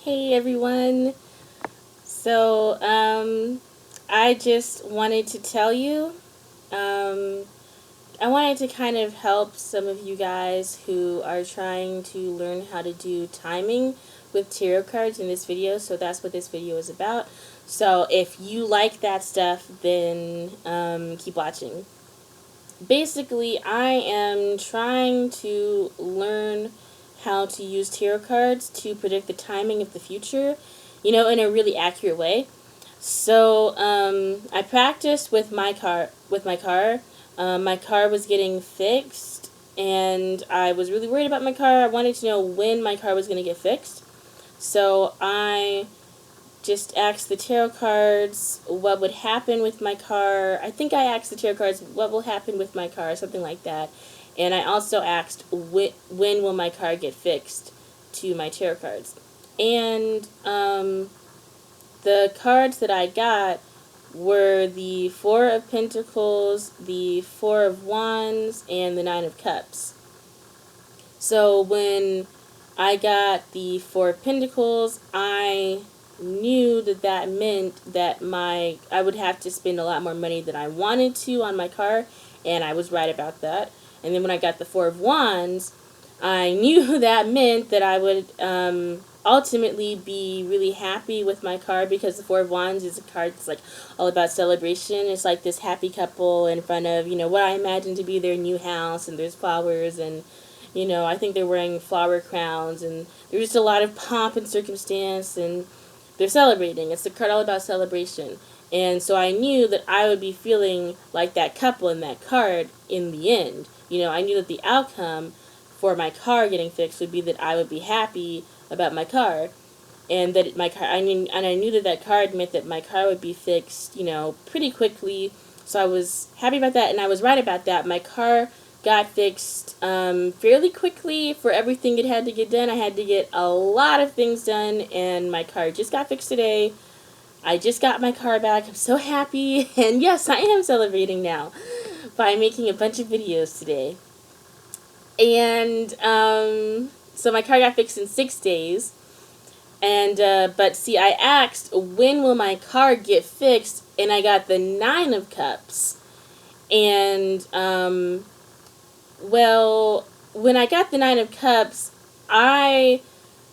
Hey everyone. So, I just wanted to tell you, um, I wanted to kind of help some of you guys who are trying to learn how to do timing with tarot cards in this video. So that's what this video is about. So if you like that stuff, then keep watching. Basically, I am trying to learn how to use tarot cards to predict the timing of the future, in a really accurate way. So, I practiced with my car. My car was getting fixed, and I was really worried about my car. I wanted to know when my car was going to get fixed. So I just asked the tarot cards what would happen with my car. I think I asked the tarot cards what will happen with my car, something like that. And I also asked when will my car get fixed to my tarot cards. And the cards that I got were the Four of Pentacles, the Four of Wands, and the Nine of Cups. So when I got the Four of Pentacles, I knew that that meant that I would have to spend a lot more money than I wanted to on my car, and I was right about that. And then when I got the Four of Wands, I knew that meant that I would ultimately be really happy with my car, because the Four of Wands is a card that's like all about celebration. It's like this happy couple in front of, what I imagine to be their new house, and there's flowers, and I think they're wearing flower crowns, and there's just a lot of pomp and circumstance, and they're celebrating. It's the card all about celebration. And so I knew that I would be feeling like that couple in that card in the end. I knew that the outcome for my car getting fixed would be that I would be happy about my car, and that my car. I knew that that card meant that my car would be fixed, pretty quickly. So I was happy about that, and I was right about that. My car got fixed fairly quickly for everything it had to get done. I had to get a lot of things done, and my car just got fixed today. I just got my car back. I'm so happy, and yes, I am celebrating now by making a bunch of videos today. And so my car got fixed in 6 days. And but see, I asked when will my car get fixed, and I got the Nine of Cups. And well, when I got the Nine of Cups, I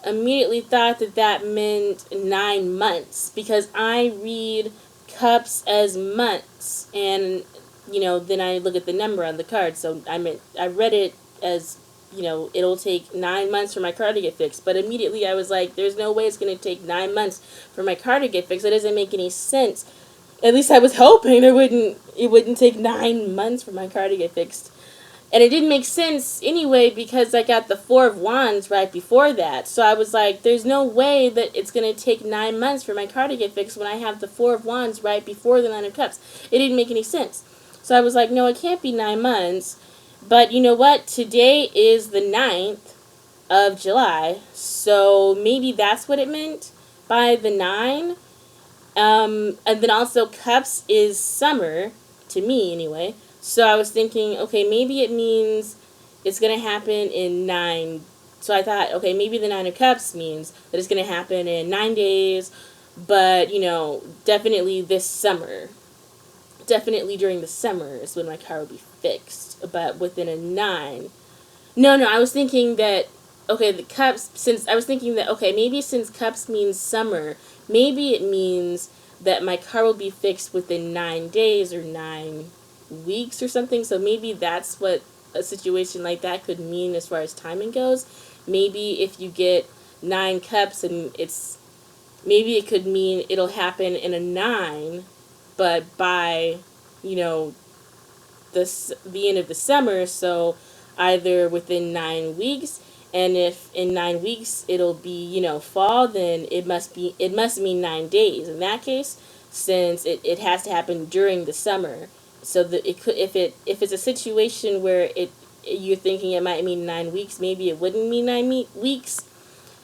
immediately thought that that meant 9 months, because I read cups as months, and then I look at the number on the card. So I read it as, it'll take 9 months for my car to get fixed. But immediately I was like, there's no way it's going to take 9 months for my car to get fixed. That doesn't make any sense. At least I was hoping it wouldn't take 9 months for my car to get fixed. And it didn't make sense anyway, because I got the Four of Wands right before that. So I was like, there's no way that it's going to take 9 months for my car to get fixed when I have the Four of Wands right before the Nine of Cups. It didn't make any sense. So I was like, no, it can't be 9 months. But you know what? Today is the 9th of July. So maybe that's what it meant by the 9. And then also Cups is summer, to me anyway. So I was thinking, okay, maybe it means it's going to happen in 9. So I thought, okay, maybe the Nine of Cups means that it's going to happen in 9 days, but, definitely this summer. Definitely during the summer is when my car will be fixed, but within a 9. No, I was thinking that, okay, the cups, since I was thinking that, okay, maybe since cups means summer, maybe it means that my car will be fixed within 9 days or 9 weeks or something. So maybe that's what a situation like that could mean as far as timing goes. Maybe if you get 9 cups, and maybe it could mean it'll happen in a 9, but by, the end of the summer, so either within 9 weeks. And if in 9 weeks it'll be, fall, then it must mean 9 days in that case, since it has to happen during the summer. So that it could, if it's a situation where you're thinking it might mean 9 weeks, maybe it wouldn't mean 9 weeks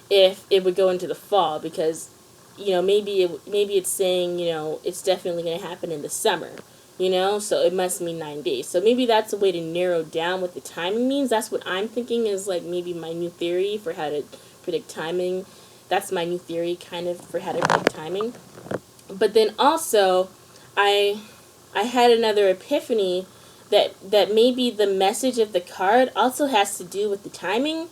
if it would go into the fall, because maybe it's saying, it's definitely going to happen in the summer. So it must mean 9 days. So maybe that's a way to narrow down what the timing means. That's what I'm thinking is like maybe my new theory for how to predict timing. that's my new theory kind of for how to read timing. But then also, I I had another epiphany that maybe the message of the card also has to do with the timing.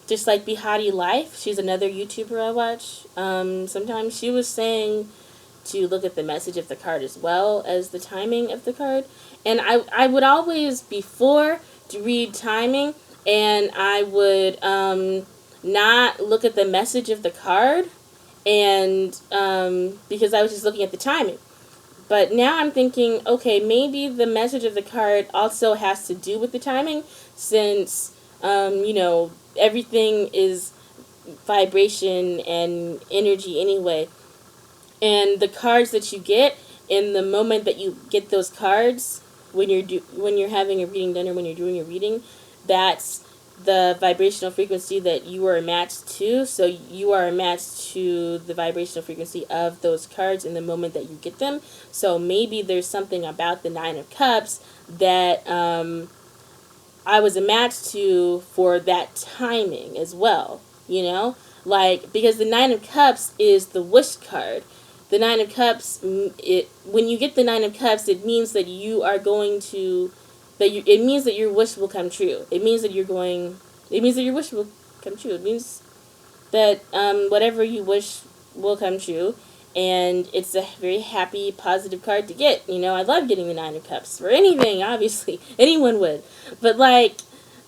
Just like Behati Life, she's another YouTuber I watch. Sometimes she was saying to look at the message of the card as well as the timing of the card. And I would always, before, to read timing, and I would not look at the message of the card, and because I was just looking at the timing. But now I'm thinking, okay, maybe the message of the card also has to do with the timing, since, everything is vibration and energy anyway. And the cards that you get, in the moment that you get those cards, when when you're having a reading done or when you're doing a reading, that's the vibrational frequency that you are matched to. So you are matched to the vibrational frequency of those cards in the moment that you get them. So maybe there's something about the Nine of Cups that I was a match to for that timing as well, Like, because the Nine of Cups is the wish card. The Nine of Cups, when you get the Nine of Cups, it means that you are going to, it means that your wish will come true. It means that it means that your wish will come true. It means that whatever you wish will come true. And it's a very happy, positive card to get. I love getting the Nine of Cups for anything, obviously. Anyone would. But, like,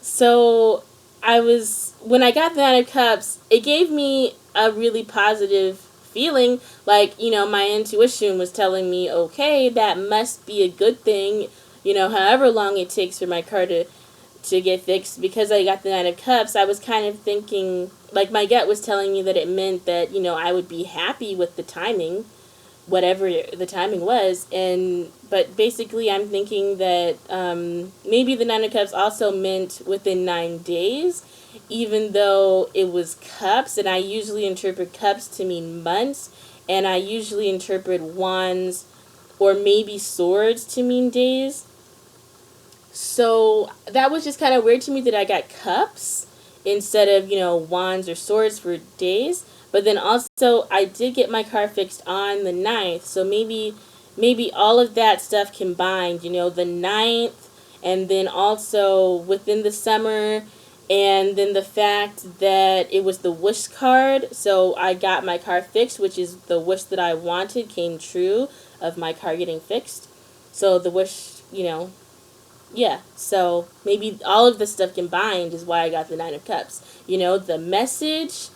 so when I got the Nine of Cups, it gave me a really positive feeling. Like, my intuition was telling me, okay, that must be a good thing, however long it takes for my card to get fixed. Because I got the Nine of Cups, I was kind of thinking, like, my gut was telling me that it meant that, I would be happy with the timing, whatever the timing was. But basically I'm thinking that maybe the Nine of Cups also meant within 9 days, even though it was cups, and I usually interpret cups to mean months, and I usually interpret wands or maybe swords to mean days. So that was just kind of weird to me that I got cups instead of, wands or swords for days. But then also I did get my car fixed on the 9th. So maybe all of that stuff combined, the 9th, and then also within the summer, and then the fact that it was the wish card. So I got my car fixed, which is the wish that I wanted came true of my car getting fixed. So the wish, yeah, so maybe all of the stuff combined is why I got the Nine of Cups. The message,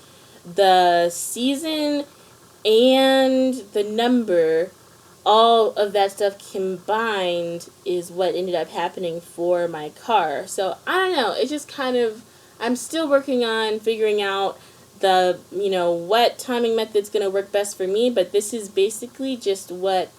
the season, and the number, all of that stuff combined is what ended up happening for my car. So, I don't know, it's just kind of, I'm still working on figuring out what timing method's going to work best for me, but this is basically just what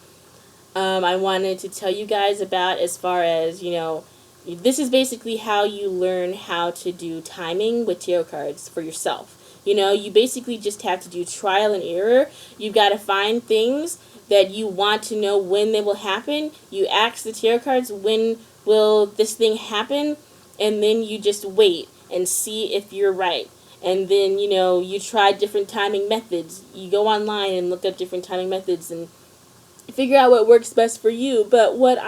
I wanted to tell you guys about, as far as, this is basically how you learn how to do timing with tarot cards for yourself. You basically just have to do trial and error. You've got to find things that you want to know when they will happen. You ask the tarot cards, when will this thing happen? And then you just wait and see if you're right. And then, you try different timing methods. You go online and look up different timing methods and figure out what works best for you. But what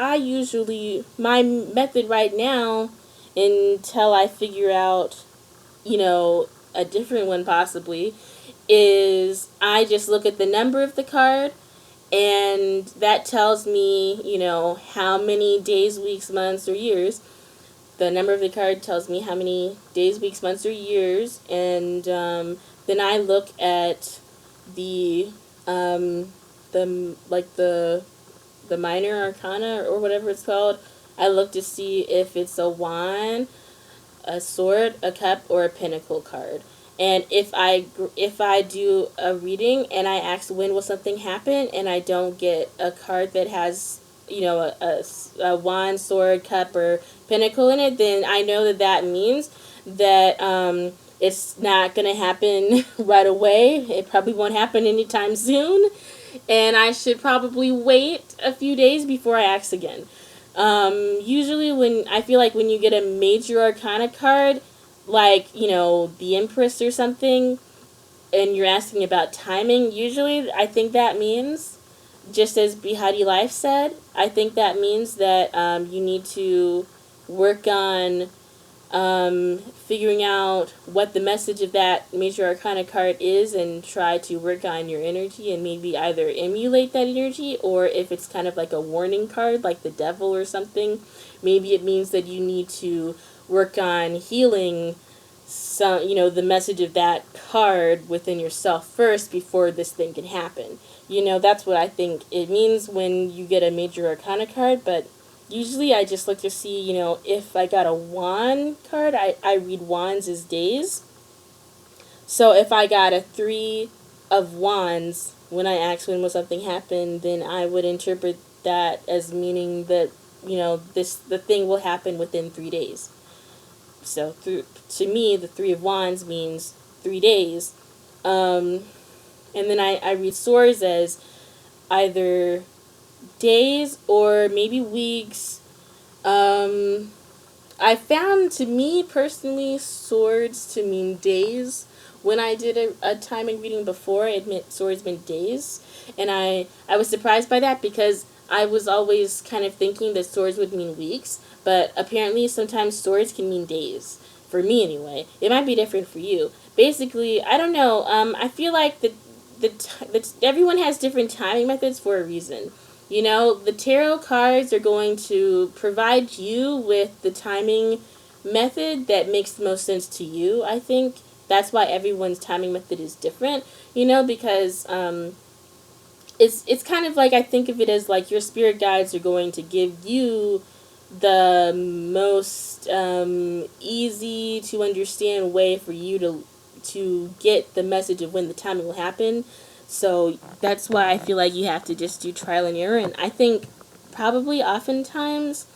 my method right now, until I figure out, a different one possibly, is I just look at the number of the card, and that tells me, how many days, weeks, months, or years. The number of the card tells me how many days, weeks, months, or years, and then I look at the the minor arcana or whatever it's called. I look to see if it's a wand, a sword, a cup, or a pentacle card. And if I do a reading and I ask when will something happen, and I don't get a card that has a wand, sword, cup, or pentacle in it, then I know that means that it's not going to happen right away. It probably won't happen anytime soon, and I should probably wait a few days before I ask again. Usually when you get a major arcana card, like, the Empress or something, and you're asking about timing, usually I think that means, just as Behati Life said, I think that means that you need to work on figuring out what the message of that major arcana card is and try to work on your energy and maybe either emulate that energy, or if it's kind of like a warning card like the devil or something, maybe it means that you need to work on healing some, the message of that card within yourself first before this thing can happen. That's what I think it means when you get a major arcana card. But usually I just look to see, if I got a wand card, I read wands as days. So if I got a three of wands when I ask when will something happen, then I would interpret that as meaning that, the thing will happen within 3 days. So to me, the three of wands means 3 days. And then I read swords as either days or maybe weeks. I found, to me personally, swords to mean days. When I did a timing reading before, it meant swords meant days. And I was surprised by that because I was always kind of thinking that swords would mean weeks. But apparently sometimes swords can mean days. For me anyway. It might be different for you. Basically, I don't know. I feel like everyone has different timing methods for a reason. The tarot cards are going to provide you with the timing method that makes the most sense to you, I think. That's why everyone's timing method is different, because it's kind of like, I think of it as like your spirit guides are going to give you the most easy to understand way for you to get the message of when the timing will happen. So that's why I feel like you have to just do trial and error. And I think probably oftentimes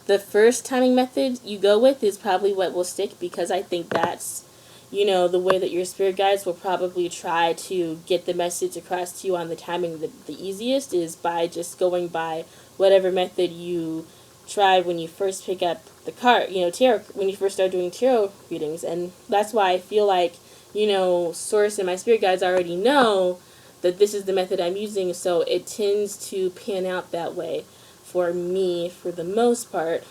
the first timing method you go with is probably what will stick, because I think that's, the way that your spirit guides will probably try to get the message across to you on the timing. The easiest is by just going by whatever method you tried when you first pick up the card, tarot, when you first start doing tarot readings. And that's why I feel like, Source and my spirit guides already know that this is the method I'm using, so it tends to pan out that way for me for the most part.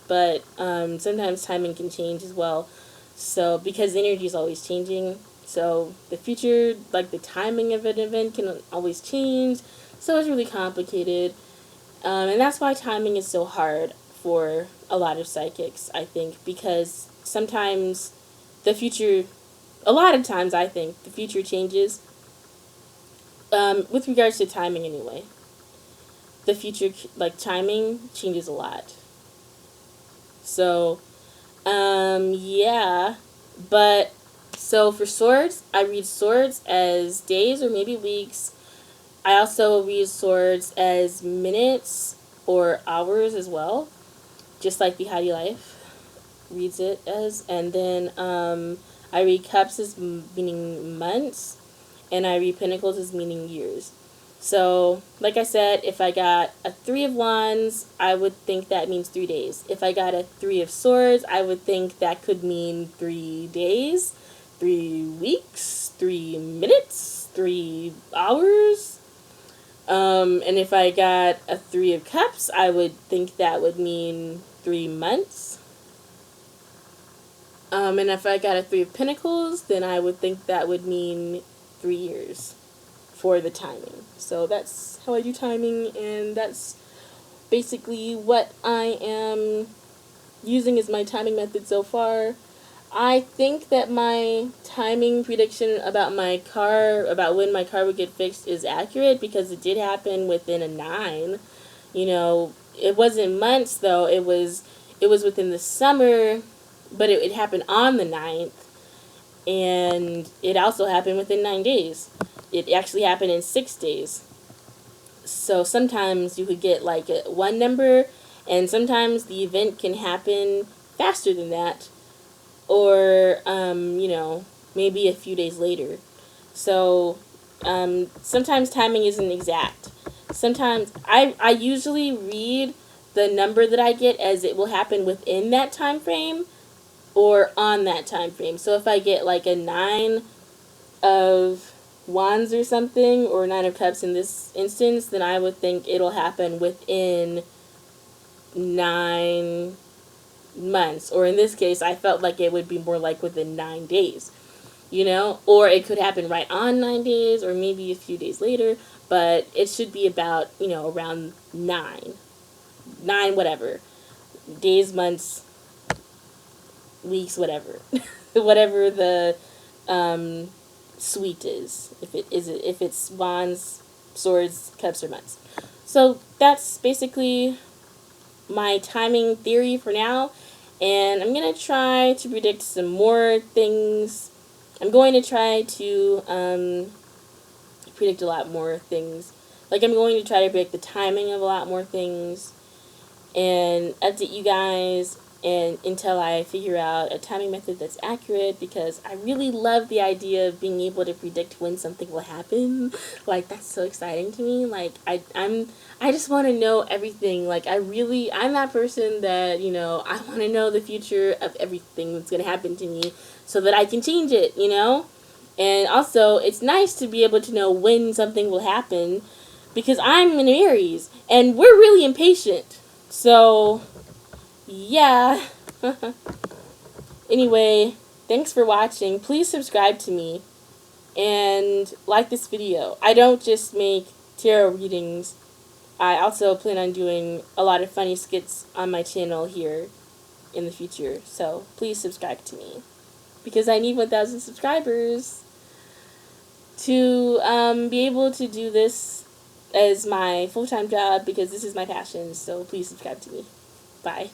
But sometimes timing can change as well. So because energy is always changing, so the future, like the timing of an event, can always change. So it's really complicated, and that's why timing is so hard for a lot of psychics, I think, because sometimes the future, a lot of times I think the future changes, with regards to timing anyway. The future, like timing, changes a lot. So, yeah. But, so for swords, I read swords as days or maybe weeks. I also read swords as minutes or hours as well, just like Behati Life reads it as. And then I read cups as meaning months, and I read pentacles as meaning years. So, like I said, if I got a three of wands, I would think that means 3 days. If I got a three of swords, I would think that could mean 3 days, 3 weeks, 3 minutes, 3 hours. And if I got a three of cups, I would think that would mean 3 months. And if I got a three of pentacles, then I would think that would mean 3 years for the timing. So that's how I do timing, and that's basically what I am using as my timing method so far. I think that my timing prediction about about when my car would get fixed is accurate, because it did happen within a 9. It wasn't months though. It was within the summer, but it happened on the 9th, and it also happened within 9 days. It actually happened in 6 days. So sometimes you could get like one number, and sometimes the event can happen faster than that, or maybe a few days later. So sometimes timing isn't exact. Sometimes I usually read the number that I get as it will happen within that time frame or on that time frame. So if I get like a 9 of Wands or something, or Nine of Cups in this instance, then I would think it'll happen within 9 months. Or in this case, I felt like it would be more like within 9 days, you know? Or it could happen right on 9 days, or maybe a few days later, but it should be about, around 9, whatever. Days, months, weeks, whatever. Whatever the suite is. If it's Wands, Swords, Cups, or Months. So that's basically my timing theory for now, and I'm gonna try to predict some more things. I'm going to try to predict a lot more things. Like, I'm going to try to predict the timing of a lot more things and update you guys and until I figure out a timing method that's accurate, because I really love the idea of being able to predict when something will happen. Like, that's so exciting to me. Like, I just want to know everything. Like, I'm that person that, I want to know the future of everything that's going to happen to me so that I can change it, And also, it's nice to be able to know when something will happen, because I'm an Aries and we're really impatient. So, yeah. Anyway, thanks for watching. Please subscribe to me and like this video. I don't just make tarot readings. I also plan on doing a lot of funny skits on my channel here in the future. So, please subscribe to me, because I need 1,000 subscribers to be able to do this as my full-time job, because this is my passion. So, please subscribe to me. Bye.